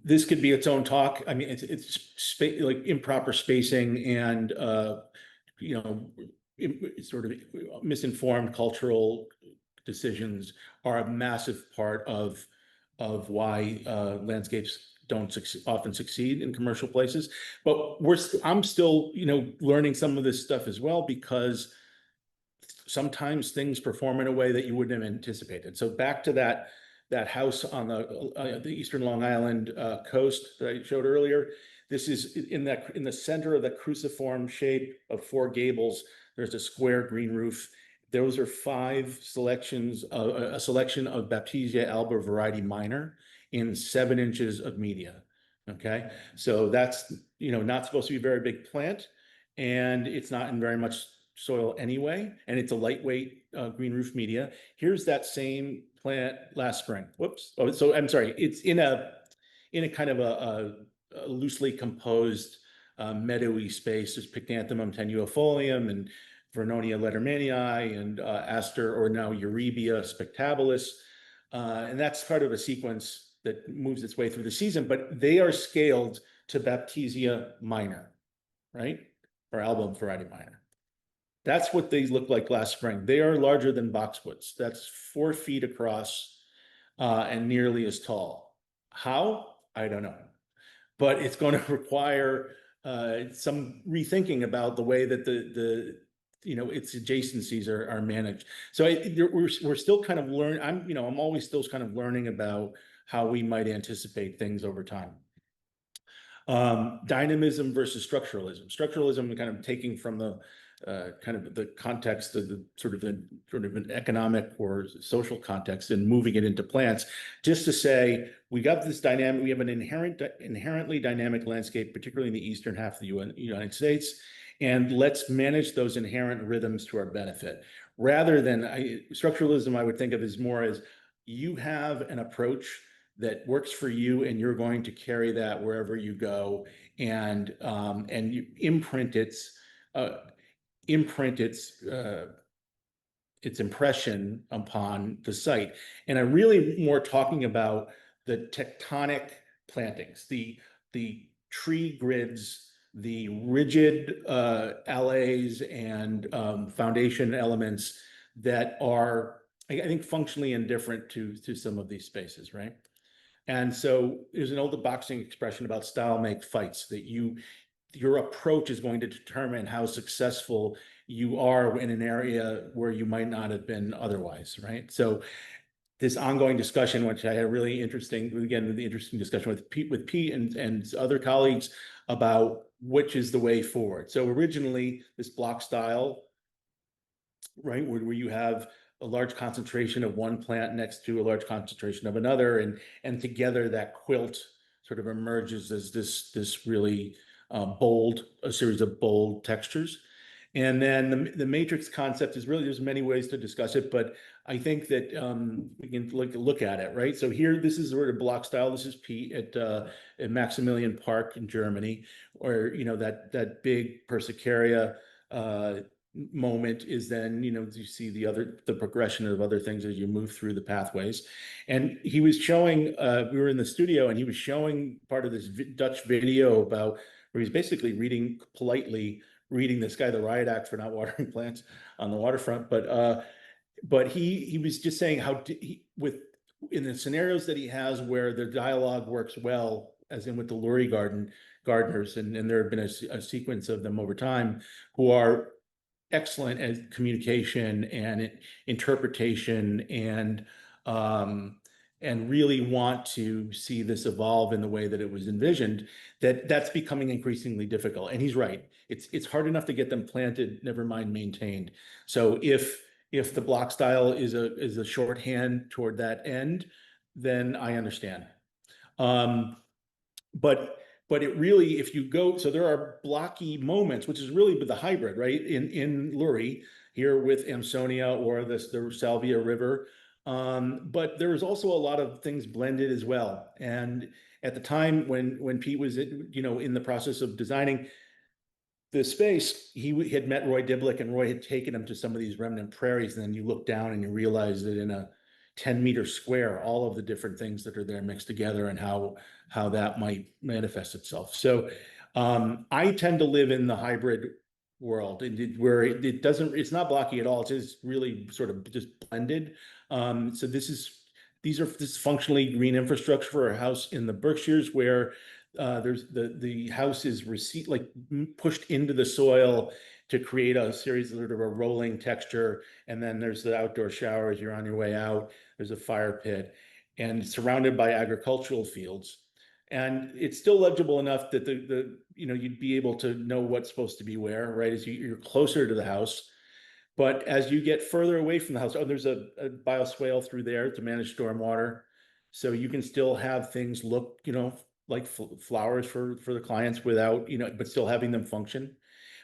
This could be its own talk. I mean, it's like improper spacing and sort of misinformed cultural decisions are a massive part of why landscapes don't often succeed in commercial places. But I'm still learning some of this stuff as well, because sometimes things perform in a way that you wouldn't have anticipated. So back to that house on the eastern Long Island coast that I showed earlier. This is in the center of the cruciform shape of four gables. There's a square green roof. Those are a selection of Baptisia alba variety minor in 7 inches of media. Okay, so that's not supposed to be a very big plant, and it's not in very much soil anyway, and it's a lightweight green roof media. Here's that same plant last spring. Whoops. Oh, so I'm sorry. It's in a kind of a loosely composed meadowy space. There's Pycnanthemum tenuifolium and Vernonia lettermanii and Aster, or now Eurybia spectabilis. And that's part of a sequence that moves its way through the season, but they are scaled to Baptisia minor, right? Or album variety minor. That's what these look like last spring. They are larger than boxwoods. That's 4 feet across and nearly as tall. How? I don't know. But it's going to require some rethinking about the way that its adjacencies are managed. So we're still kind of learning. I'm always still kind of learning about how we might anticipate things over time. Dynamism versus structuralism. Structuralism kind of taking from the kind of the context of the sort of an economic or social context and moving it into plants, just to say we got this dynamic. We have an inherently dynamic landscape, particularly in the eastern half of the United States, and let's manage those inherent rhythms to our benefit. Rather than structuralism, I would think of as more as you have an approach that works for you, and you're going to carry that wherever you go, and you imprint its its impression upon the site. And I'm really more talking about the tectonic plantings, the tree grids, the rigid allays and foundation elements that are, I think, functionally indifferent to some of these spaces, right? And so there's an old boxing expression about style make fights, that your approach is going to determine how successful you are in an area where you might not have been otherwise, right? So this ongoing discussion, which I had a really interesting, again, the interesting discussion with Pete and other colleagues about which is the way forward. So originally, this block style, right, where you have a large concentration of one plant next to a large concentration of another, and together that quilt sort of emerges as this really a series of bold textures. And then the matrix concept is really, there's many ways to discuss it, but I think that we can look at it, right? So here, this is sort of block style. This is Pete at Maximilian Park in Germany, where, that big Persicaria moment is then, you see the progression of other things as you move through the pathways. And he was showing, we were in the studio, and he was showing part of this Dutch video about where he's basically politely reading this guy the riot act for not watering plants on the waterfront. But he was just saying how in the scenarios that he has where the dialogue works well, as in with the Lurie gardeners, and there have been a sequence of them over time who are excellent at communication and interpretation, and really want to see this evolve in the way that it was envisioned, that's becoming increasingly difficult. And he's right. It's hard enough to get them planted, never mind maintained. So if the block style is a shorthand toward that end, then I understand. But it really, if you go, so there are blocky moments, which is really the hybrid, right? In Lurie, here with Amsonia or the Salvia River. But there was also a lot of things blended as well. And at the time when Pete was, in the process of designing the space, he had met Roy Diblick, and Roy had taken him to some of these remnant prairies. And then you look down and you realize that in a 10-meter square, all of the different things that are there mixed together, and how that might manifest itself. So I tend to live in the hybrid world, where it's not blocky at all. It's just really sort of just blended. So this is functionally green infrastructure for a house in the Berkshires, where there's the house is pushed into the soil to create a series of sort of a rolling texture. And then there's the outdoor shower as you're on your way out. There's a fire pit, and surrounded by agricultural fields. And it's still legible enough that you'd be able to know what's supposed to be where, right? As you're closer to the house. But as you get further away from the house, there's a bioswale through there to manage stormwater. So you can still have things look, like flowers for the clients without, but still having them function.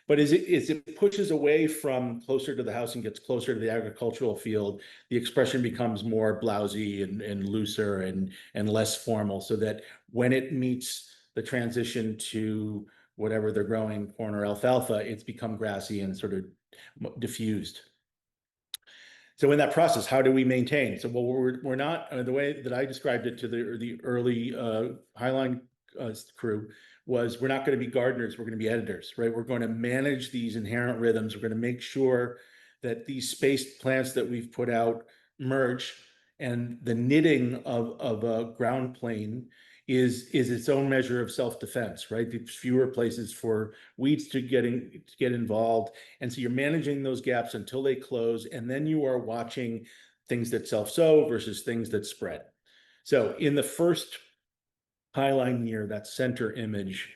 But as it pushes away from closer to the house and gets closer to the agricultural field, the expression becomes more blousy and looser and less formal, so that when it meets the transition to whatever they're growing, corn or alfalfa, it's become grassy and sort of diffused. So in that process, how do we maintain? So we're not, the way that I described it to the early Highline crew was, we're not going to be gardeners, we're going to be editors, right? We're going to manage these inherent rhythms. We're going to make sure that these spaced plants that we've put out merge, and the knitting of a ground plane is its own measure of self-defense, right? There's fewer places for weeds to get involved. And so you're managing those gaps until they close, and then you are watching things that self-sow versus things that spread. So in the first Highline year, that center image,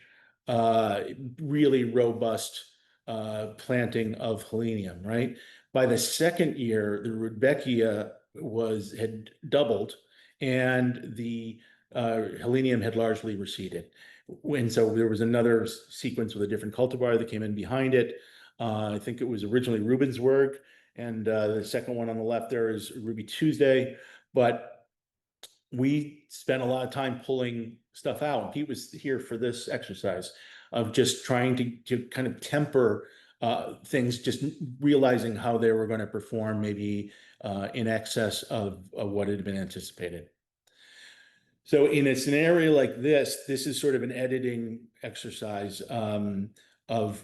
really robust planting of Helenium, right? By the second year, the Rudbeckia had doubled, and the Helenium had largely receded. And so there was another sequence with a different cultivar that came in behind it. I think it was originally Rubensburg, and the second one on the left there is Ruby Tuesday. But we spent a lot of time pulling stuff out. Pete was here for this exercise of just trying to kind of temper things, just realizing how they were going to perform maybe in excess of what had been anticipated. So in a scenario like this is sort of an editing exercise of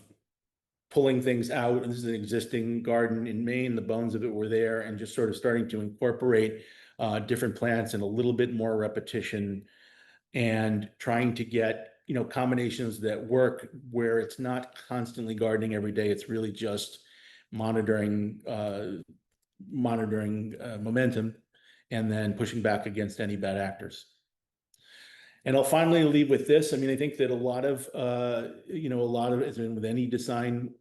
pulling things out. And this is an existing garden in Maine. The bones of it were there, and just sort of starting to incorporate different plants and a little bit more repetition, and trying to get, you know, combinations that work where it's not constantly gardening every day. It's really just monitoring momentum and then pushing back against any bad actors. And I'll finally leave with this. I mean, I think that a lot of, as in with any design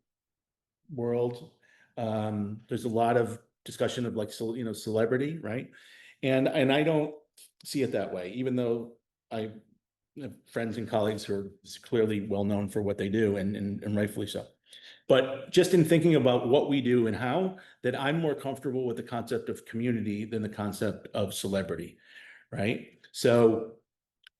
world, there's a lot of discussion of like, celebrity, right? And I don't see it that way, even though I have friends and colleagues who are clearly well known for what they do, and rightfully so. But just in thinking about what we do and how, that I'm more comfortable with the concept of community than the concept of celebrity, right? So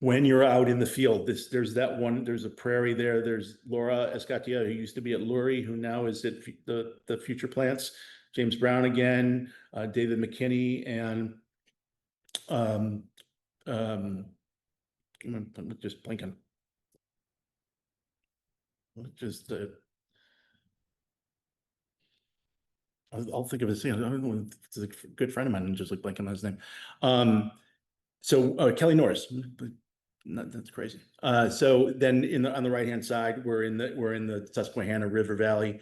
when you're out in the field, there's a prairie there. There's Laura Escatia, who used to be at Lurie, who now is at the Future Plants. James Brown again, David McKinney, and I'm just blinking. Just I'll think of his name. I don't know. It's a good friend of mine, and just like blanking on his name. So Kelly Norris. That's crazy. So then on the right-hand side, we're in the Susquehanna River Valley,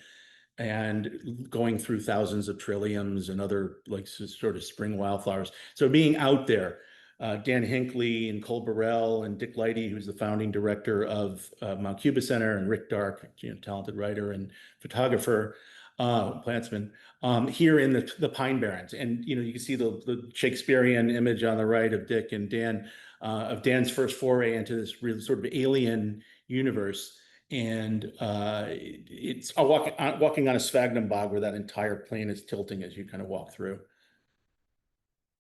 and going through thousands of trilliums and other like sort of spring wildflowers. So being out there, Dan Hinckley and Cole Burrell and Dick Leidy, who's the founding director of Mount Cuba Center, and Rick Dark, talented writer and photographer, plantsman, here in the Pine Barrens. And you can see the Shakespearean image on the right of Dick and Dan, of Dan's first foray into this really sort of alien universe. And it's walking on a sphagnum bog where that entire plain is tilting as you kind of walk through.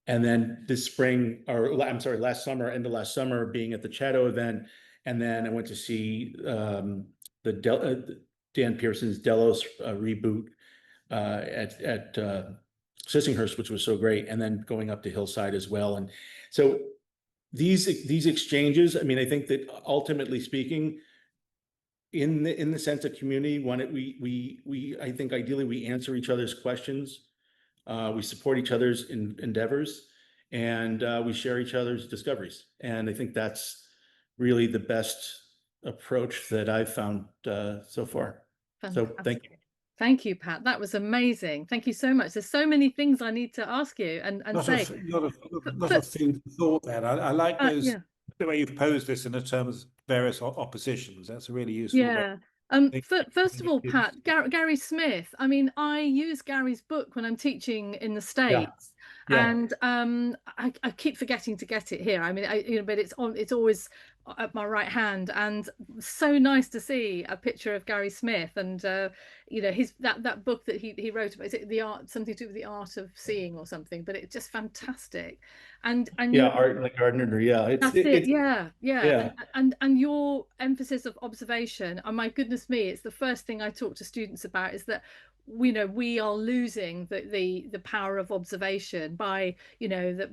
And then this spring, or I'm sorry, end of last summer, being at the Chatto event. And then I went to see Dan Pearson's Delos reboot at Sissinghurst, which was so great. And then going up to Hillside as well. And so these exchanges, I mean, I think that ultimately speaking, in the sense of community, I think ideally we answer each other's questions. We support each other's endeavors, and we share each other's discoveries. And I think that's really the best approach that I've found so far. Fantastic. So thank you. Thank you, Pat. That was amazing. Thank you so much. There's so many things I need to ask you and say. Lot of food for thought there. I like those, the way you've posed this in the terms of various oppositions. That's a really useful. Yeah. First of all, Pat, Gary Smith. I mean, I use Gary's book when I'm teaching in the States. Yeah. And I keep forgetting to get it here. I mean, but it's always at my right hand, and so nice to see a picture of Gary Smith, and his that book that he wrote about. Is it the art, something to do with the art of seeing or something? But it's just fantastic. And Art in the Gardener. Yeah, that's it. Yeah. And your emphasis of observation. Oh my goodness me! It's the first thing I talk to students about, is that we are losing the power of observation by the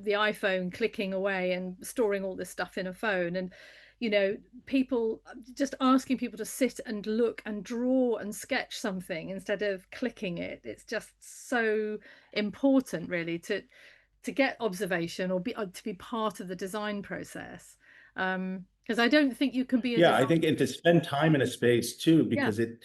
iPhone clicking away and storing all this stuff in a phone, and people just asking people to sit and look and draw and sketch something instead of clicking it. It's just so important, really, to get observation or to be part of the design process, because I don't think you can be I think, and to spend time in a space too, because it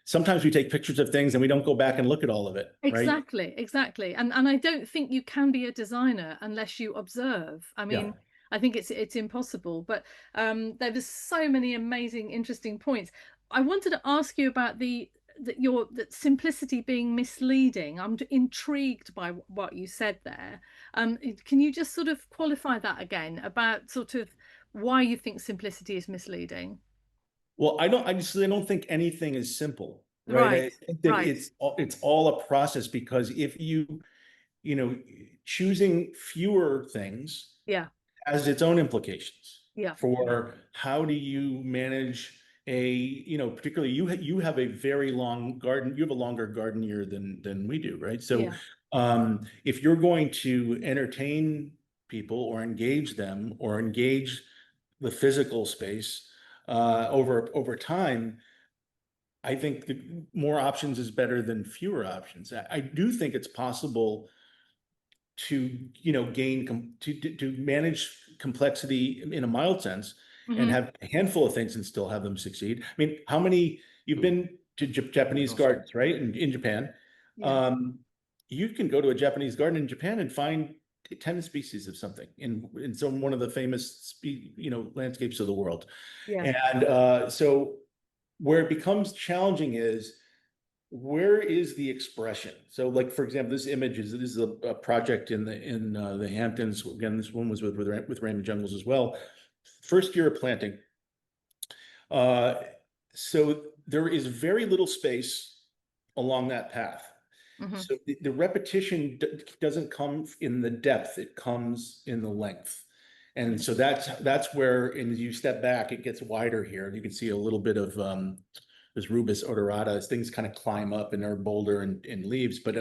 sometimes we take pictures of things and we don't go back and look at all of it. Exactly. And I don't think you can be a designer unless you observe. I mean, I think it's impossible. But there was so many amazing, interesting points. I wanted to ask you about that simplicity being misleading. I'm intrigued by what you said there. Can you just sort of qualify that again, about sort of why you think simplicity is misleading? Well, I don't think anything is simple, right? I think that it's all a process, because if you choosing fewer things Yeah. has its own implications Yeah. for how do you manage particularly you have a very long garden, you have a longer garden year than we do, right? So if you're going to entertain people or engage them or engage the physical space over time, I think more options is better than fewer options. I do think it's possible to to manage complexity in a mild sense and have a handful of things and still have them succeed. I mean, how many you've been to Japanese gardens, right? In Japan, you can go to a Japanese garden in Japan and find 10 species of something in some one of the famous landscapes of the world. And so where it becomes challenging is, where is the expression? So, like, for example, this is a project in the Hamptons. Again, this one was with Raymond Jungles as well. First year of planting. So there is very little space along that path. So the repetition doesn't come in the depth, it comes in the length. And so that's where, and as you step back, it gets wider here. And you can see a little bit of there's rubus odorata as things kind of climb up and are bolder and leaves. But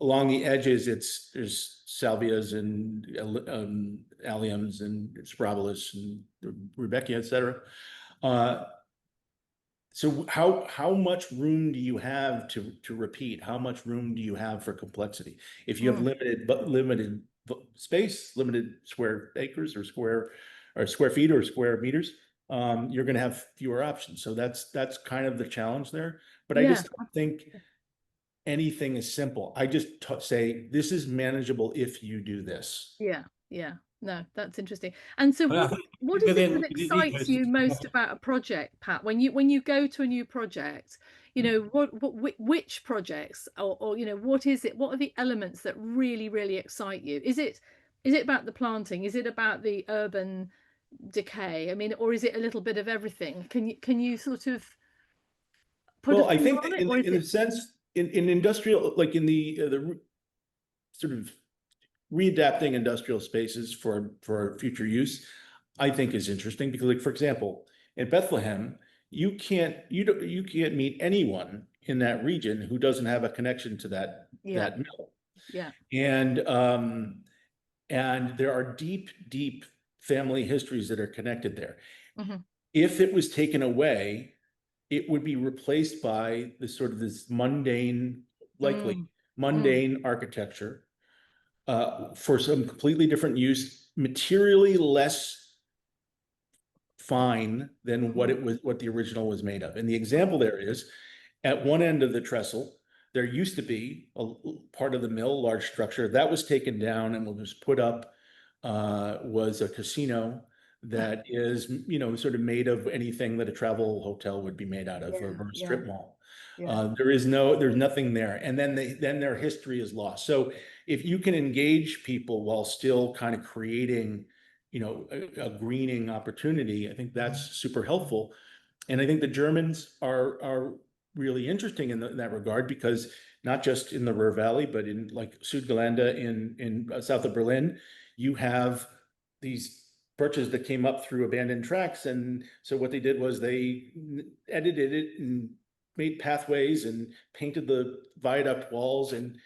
along the edges, there's salvias and alliums and spectabilis and rudbeckia, et cetera. So how much room do you have to repeat? How much room do you have for complexity? If you have limited space, limited square acres or square feet or square meters, you're going to have fewer options. So that's kind of the challenge there. But I just don't think anything is simple. I just say this is manageable if you do this. Yeah. No, that's interesting. And so what is it that excites you most about a project, Pat? When you go to a new project, which projects or what is it? What are the elements that really excite you? Is it about the planting? Is it about the urban decay? I mean, or is it a little bit of everything? Can you sort of put a finger on it? In a sense, in industrial, like in the sort of readapting industrial spaces for future use, I think is interesting because, like, for example, in Bethlehem, you can't meet anyone in that region who doesn't have a connection to that mill. And there are deep family histories that are connected there. If it was taken away, it would be replaced by this mundane architecture for some completely different use, materially less fine than what the original was made of. And the example there is, at one end of the trestle, there used to be a part of the mill, large structure, that was taken down, and what was put up was a casino that is, sort of made of anything that a travel hotel would be made out of, or a strip mall. There's nothing there. And then their history is lost. So if you can engage people while still kind of creating, a greening opportunity, I think that's super helpful. And I think the Germans are really interesting in that regard, because not just in the Ruhr Valley, but in like Südgelände in south of Berlin, you have these birches that came up through abandoned tracks. And so what they did was they edited it and made pathways and painted the viaduct walls, and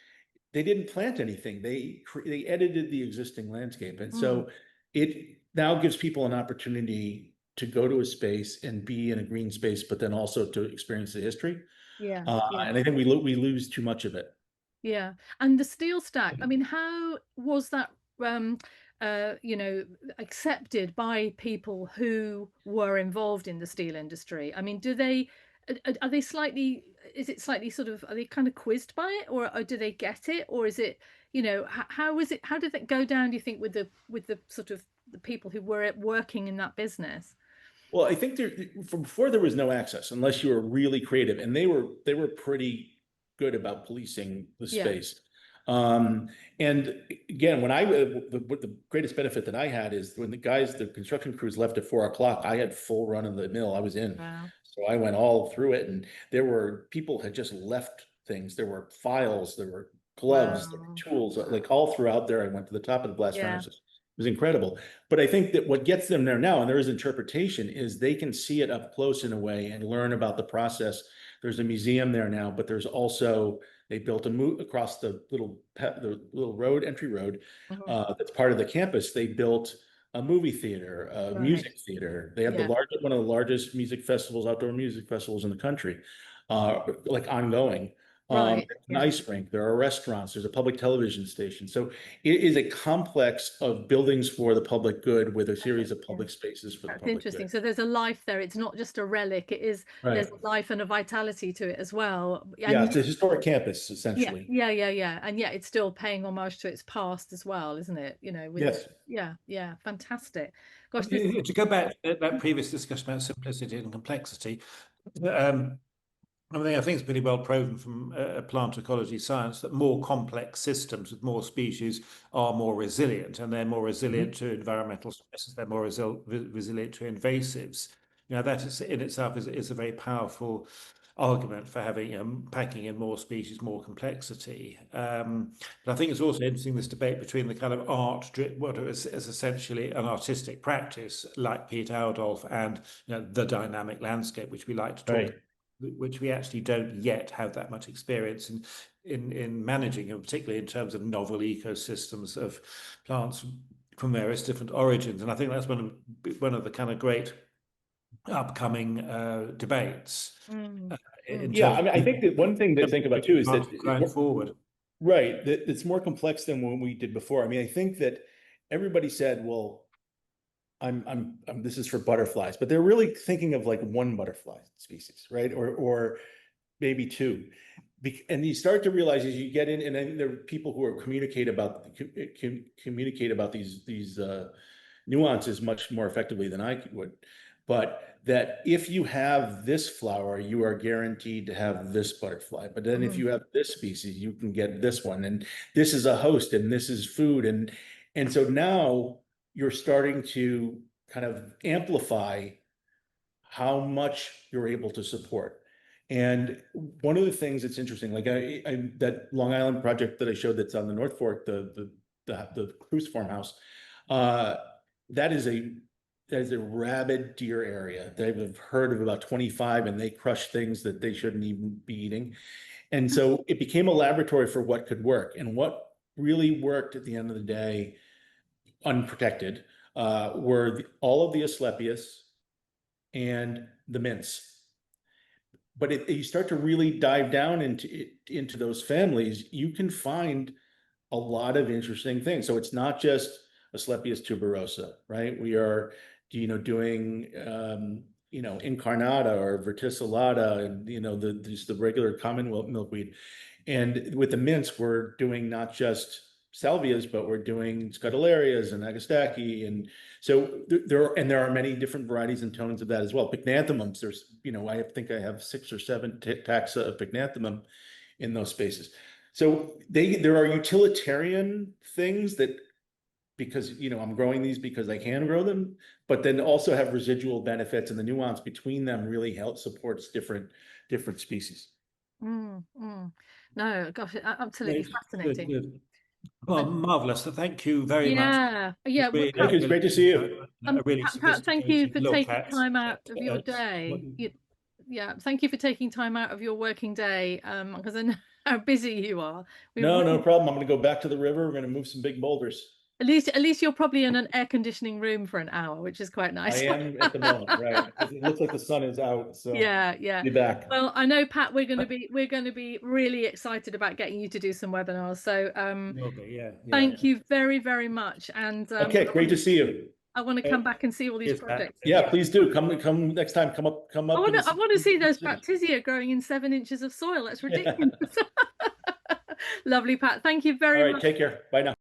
they didn't plant anything. They edited the existing landscape. And so it now gives people an opportunity to go to a space and be in a green space, but then also to experience the history. And I think we lose too much of it. Yeah. And the steel stack, I mean, how was that accepted by people who were involved in the steel industry? I mean, are they slightly are they kind of quizzed by it, or do they get it, or is it, how did it go down, do you think, with the sort of the people who were working in that business? Well, I think from before there was no access unless you were really creative, and they were pretty good about policing the space. And again, when the greatest benefit that I had is when the construction crews left at 4 o'clock, I had full run of the mill. I was in. Wow. So I went all through it, and people had just left things. There were files, there were gloves, Wow. tools, like all throughout there. I went to the top of the blast Yeah. furnaces. It was incredible. But I think that what gets them there now, and there is interpretation, is they can see it up close in a way and learn about the process. There's a museum there now, but there's also, they built a across the little road, entry road, that's part of the campus. They built a movie theater, a music theater. They have Yeah. one of the largest music festivals, outdoor music festivals in the country, like ongoing. Right. An ice rink, there are restaurants, there's a public television station. So it is a complex of buildings for the public good with a series of public spaces for the That's public interesting. good. So there's a life there. It's not just a relic. It is, there's a life and a vitality to it as well. And yeah, it's a historic campus, essentially. Yeah. And yet it's still paying homage to its past as well, isn't it? You know, with, yes. Yeah, fantastic. Gosh, To go back to that previous discussion about simplicity and complexity, I think it's pretty well proven from plant ecology science that more complex systems with more species are more resilient, and they're more resilient to environmental stresses. They're more resilient to invasives. You know, that is in itself is a very powerful argument for having packing in more species, more complexity. But I think it's also interesting, this debate between the kind of art, what is essentially an artistic practice like Pete Adolf, and the dynamic landscape, which we like to talk. Which we actually don't yet have that much experience in managing, and particularly in terms of novel ecosystems of plants from various different origins. And I think that's one of the kind of great upcoming debates. Yeah, I mean, I think that one thing to think about too is that going forward. Right, that it's more complex than what we did before. I mean, I think that everybody said, well, I'm this is for butterflies, but they're really thinking of like one butterfly species, right? Or maybe two. And you start to realize as you get in, and then there are people who are communicate about these nuances much more effectively than I would. But that if you have this flower, you are guaranteed to have this butterfly. But then if you have this species, you can get this one. And this is a host, and this is food. And so now you're starting to kind of amplify how much you're able to support. And one of the things that's interesting, like that Long Island project that I showed that's on the North Fork, the cruise farmhouse, that is a rabid deer area. They've heard of about 25, and they crush things that they shouldn't even be eating. And so it became a laboratory for what could work. And what really worked at the end of the day, unprotected, were all of the Asclepias and the mints. But you start to really dive down into those families, you can find a lot of interesting things. So it's not just Asclepias tuberosa, right? We are, doing, incarnata or verticillata, and just the regular common milkweed. And with the mints, we're doing not just salvias, but we're doing scutellarias and agastache, and so there are many different varieties and tones of that as well. Pycnanthemums, there's I think I have 6 or 7 taxa of pycnanthemum in those spaces. So there are utilitarian things that, because I'm growing these because I can grow them, but then also have residual benefits, and the nuance between them really supports different species. No, gosh, absolutely fascinating. Good. Well, marvelous. So thank you very much. Yeah. Well, it's great to see you. Pat, thank you for taking time out of your day. Thank you for taking time out of your working day, because I know how busy you are. No problem. I'm going to go back to the river. We're going to move some big boulders. At least you're probably in an air conditioning room for an hour, which is quite nice. I am at the moment, right? It looks like the sun is out, so yeah. Be back. Well, I know, Pat, we're going to be really excited about getting you to do some webinars. So thank you very, very much. And okay, great to see you. I want to come back and see all these projects. Yeah, please do. Come next time. Come up. I want to see those Baptisia growing in 7 inches of soil. That's ridiculous. Lovely, Pat. Thank you very much. All right, take care. Bye now.